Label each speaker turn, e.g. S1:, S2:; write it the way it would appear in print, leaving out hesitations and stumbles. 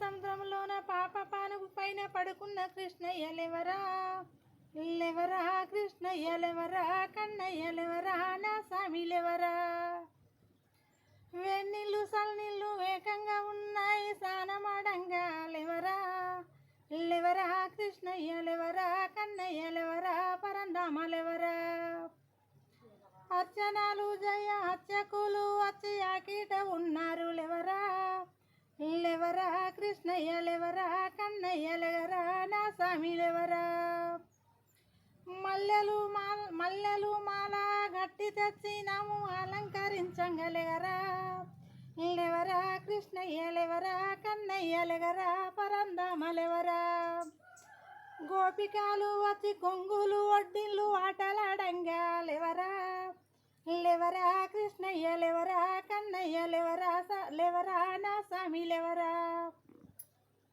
S1: సముద్రంలోన పాప పానుపు పైన పడుకున్న కృష్ణయ్య లేవరా, లేవరా కృష్ణయ్య లేవరా, కన్నయ్య లేవరా, నా స్వామి లేవరా. వెన్నీళ్ళు సల్నీళ్ళు ఏకంగా ఉన్నాయి స్నానమాడంగా లేవరా, లేవరా కృష్ణయ్య లేవరా, కన్నయ్య లేవరా, పరంధామ లేవరా. అర్చనాలు జయ అర్చకులు వచ్చి ఆకీట ఉన్నారు లేవరా, లేవరా కృష్ణయ్య లేవరా, కన్నయ్య లేవరా, నా స్వామి లేవరా. మల్లెలు మాల గట్టి తెచ్చినాము అలంకరించంగ లేవరా, లేవరా కృష్ణయ్య లేవరా, కన్నయ్య లేవరా, పరంధామ లేవరా. గోపికలు వచ్చి కొంగులు వడ్డిళ్ళు ఆటలాడంగా లేవరా, లేవరా కృష్ణయ్య లేవరా, కన్నయ్య లేవరా, లేవరా నా స్వామి లేవరా.